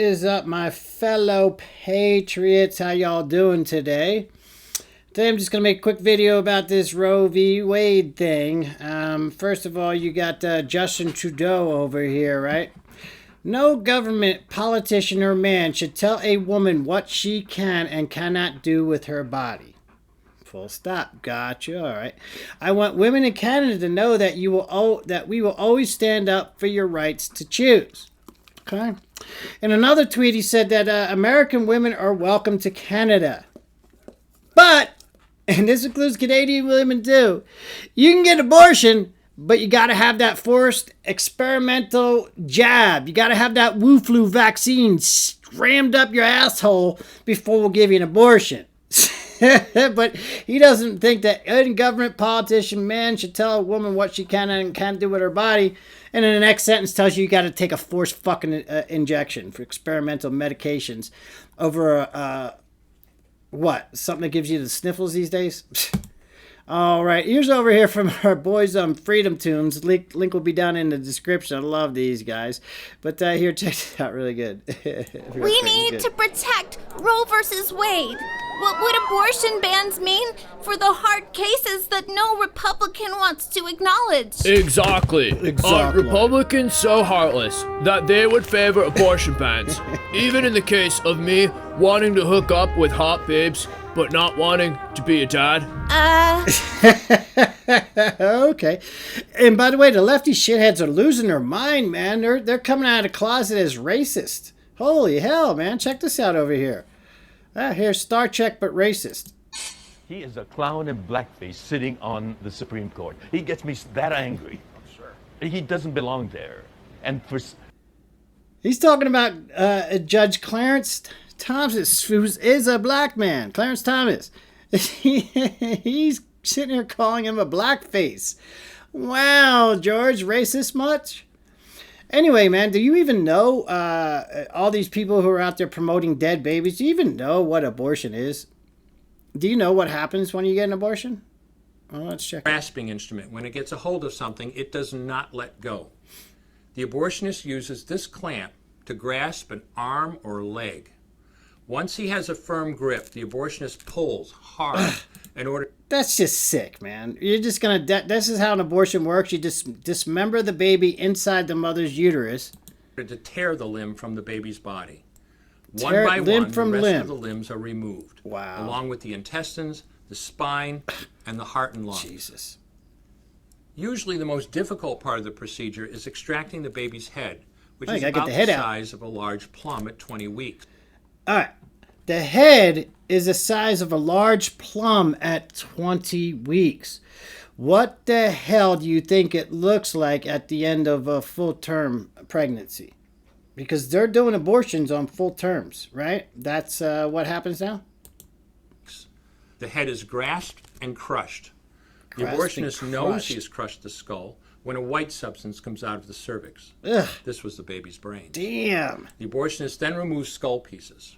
is up, my fellow patriots? How y'all doing today? Today I'm just going to make a quick video about this Roe v. Wade thing. First of all, you got Justin Trudeau over here, right? No government, politician, or man should tell a woman what she can and cannot do with her body. Full stop. Gotcha. All right. I want women in Canada to know that we will always stand up for your rights to choose. Okay. In another tweet, he said that American women are welcome to Canada. But, and this includes Canadian women too, you can get an abortion, but you got to have that forced experimental jab. You got to have that Wu flu vaccine rammed up your asshole before we'll give you an abortion. But he doesn't think that any government, politician, man should tell a woman what she can and can't do with her body. And in the next sentence tells you got to take a forced fucking injection for experimental medications over what? Something that gives you the sniffles these days? All right, here's over here from our boys on Freedom Tunes. Link will be down in the description. I love these guys. But here, check it out. Really good. We need to protect Roe versus Wade. What would abortion bans mean for the hard cases that no Republican wants to acknowledge? Exactly. Are Republicans so heartless that they would favor abortion bans, even in the case of me wanting to hook up with hot babes but not wanting to be a dad? Okay. And by the way, the lefty shitheads are losing their mind, man. They're coming out of the closet as racist. Holy hell, man. Check this out over here. Here's Star Trek, but racist. He is a clown in blackface sitting on the Supreme Court. He gets me that angry. Sure. He doesn't belong there. And he's talking about Judge Clarence Thomas, who is a black man. Clarence Thomas. He's sitting here calling him a blackface. Wow, George, racist much? Anyway, man, do you even know all these people who are out there promoting dead babies? Do you even know what abortion is? Do you know what happens when you get an abortion? Well, let's check. Grasping instrument. When it gets a hold of something, it does not let go. The abortionist uses this clamp to grasp an arm or leg. Once he has a firm grip, the abortionist pulls hard in order... That's just sick, man. You're just going to... This is how an abortion works. You just dismember the baby inside the mother's uterus. ...to tear the limb from the baby's body. One by one, the rest of the limbs are removed. Wow. Along with the intestines, the spine, and the heart and lungs. Jesus. Usually the most difficult part of the procedure is extracting the baby's head, which is get about the the head size of a large plum at 20 weeks. All right. The head is the size of a large plum at 20 weeks. What the hell do you think it looks like at the end of a full-term pregnancy? Because they're doing abortions on full terms, right? That's what happens now? The head is grasped and crushed. The abortionist knows he has crushed the skull when a white substance comes out of the cervix. Ugh. This was the baby's brain. Damn. The abortionist then removes skull pieces.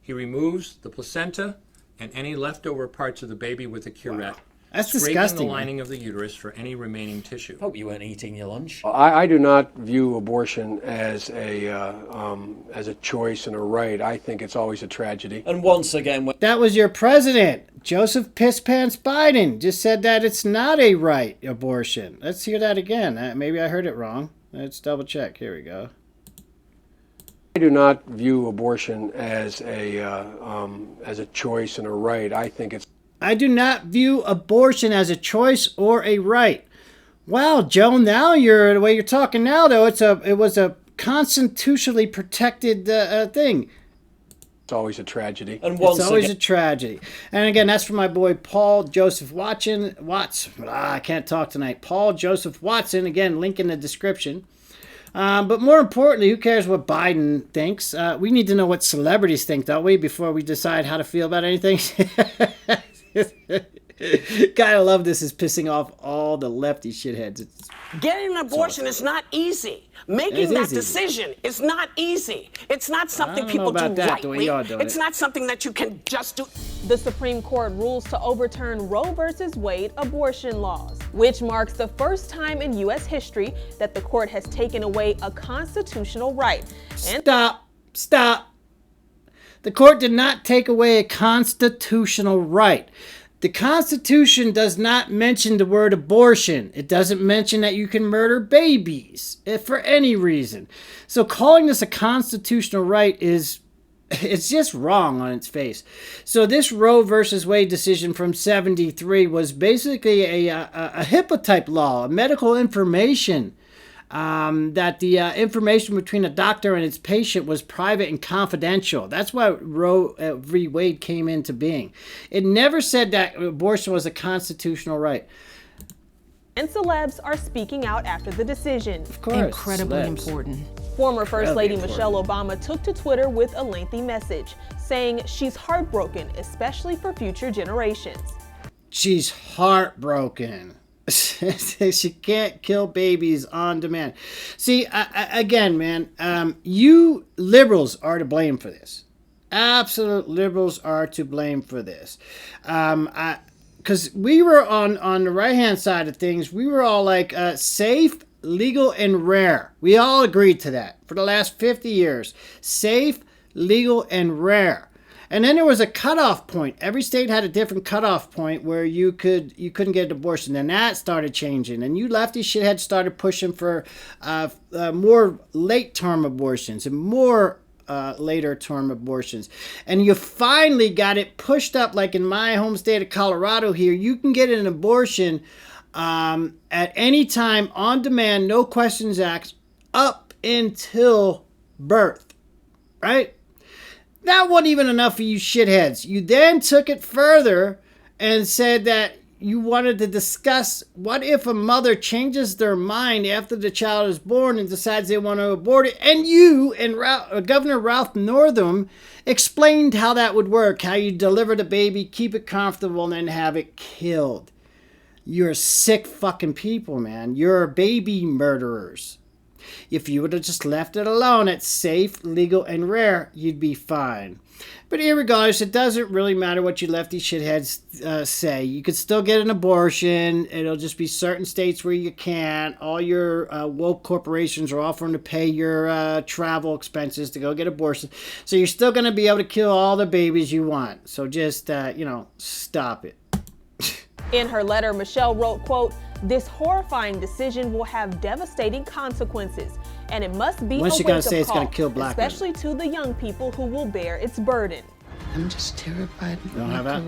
He removes the placenta and any leftover parts of the baby with a curette. Wow. That's disgusting. disgusting. The lining of the uterus for any remaining tissue. Hope you weren't eating your lunch. I do not view abortion as a choice and a right. I think it's always a tragedy. And once again, that was your president, Joseph Pisspants Biden, just said that it's not a right abortion. Let's hear that again. Maybe I heard it wrong. Let's double check. Here we go. I do not view abortion as a choice and a right. I think it's... I do not view abortion as a choice or a right. Wow, Joe, now the way you're talking now, though, it was a constitutionally protected thing. It's always a tragedy. And it's always a tragedy. And again, that's from my boy Paul Joseph Watts. I can't talk tonight. Paul Joseph Watson. Again, link in the description. But more importantly, who cares what Biden thinks? We need to know what celebrities think, don't we, before we decide how to feel about anything? Gotta love this is pissing off all all the lefty shitheads. Getting an abortion is not easy. Making that decision is not easy. It's not something people do lightly. It's not something that you can just do. The Supreme Court rules to overturn Roe versus Wade abortion laws, which marks the first time in U.S. history that the court has taken away a constitutional right. Stop. The court did not take away a constitutional right. The Constitution does not mention the word abortion. It doesn't mention that you can murder babies for any reason. So calling this a constitutional right it's just wrong on its face. So this Roe versus Wade decision from 73 was basically a HIPAA type law, a medical information, that the information between a doctor and its patient was private and confidential. That's why Roe v. Wade came into being. It never said that abortion was a constitutional right. And celebs are speaking out after the decision. Of course, incredibly important. Former First Lady Michelle Obama took to Twitter with a lengthy message, saying she's heartbroken, especially for future generations. She's heartbroken. She can't kill babies on demand. See, again, man, you liberals are to blame for this. Absolute liberals are to blame for this. Because we were on the right-hand side of things, we were all like safe, legal, and rare. We all agreed to that for the last 50 years. Safe, legal, and rare. And then there was a cutoff point. Every state had a different cutoff point where you couldn't get an abortion. Then that started changing. And you lefty shitheads started pushing for more late-term abortions and more later-term abortions. And you finally got it pushed up, like in my home state of Colorado here. You can get an abortion at any time, on demand, no questions asked, up until birth. Right? That wasn't even enough for you shitheads. You then took it further and said that you wanted to discuss what if a mother changes their mind after the child is born and decides they want to abort it. And you and Governor Ralph Northam explained how that would work, how you deliver the baby, keep it comfortable, and then have it killed. You're sick fucking people, man. You're baby murderers. If you would have just left it alone at safe, legal, and you'd be fine. But irregardless, it doesn't really matter what you lefty shitheads say. You could still get an abortion. It'll just be certain states where you can't. All your woke corporations are offering to pay your travel expenses to go get abortion. So you're still going to be able to kill all the babies you want. So just, stop it. In her letter, Michelle wrote, quote, "This horrifying decision will have devastating consequences, and it must be a wake-up call, especially to the young people who will bear its burden." I'm just terrified. Don't have that.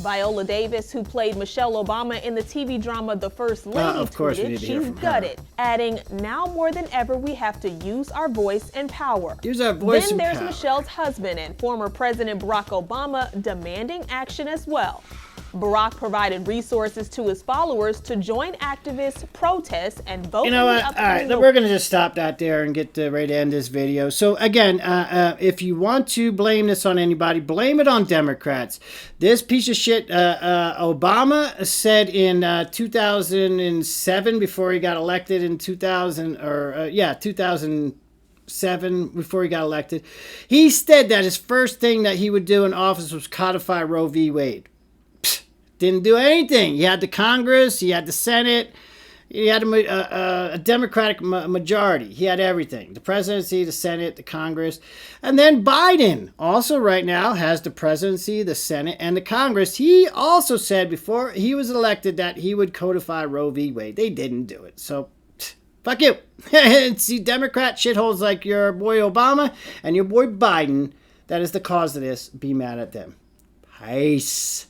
Viola Davis, who played Michelle Obama in the TV drama The First Lady, tweeted she's gutted, adding, "Now more than ever, we have to use our voice and power." Use our voice and power. Then there's Michelle's husband and former President Barack Obama demanding action as well. Barack provided resources to his followers to join activists, protest, and vote. You know what? All right, we're going to just stop that there and get ready to end this video. So again, if you want to blame this on anybody, blame it on Democrats. This piece of shit, Obama said in 2007, before he got elected in 2007, before he got elected, he said that his first thing that he would do in office was codify Roe v. Wade. Didn't do anything. He had the Congress, he had the Senate, he had a Democratic majority. He had everything. The presidency, the Senate, the Congress. And then Biden also right now has the presidency, the Senate, and the Congress. He also said before he was elected that he would codify Roe v. Wade. They didn't do it. So, fuck you. See, Democrat shitholes like your boy Obama and your boy Biden, that is the cause of this. Be mad at them. Peace.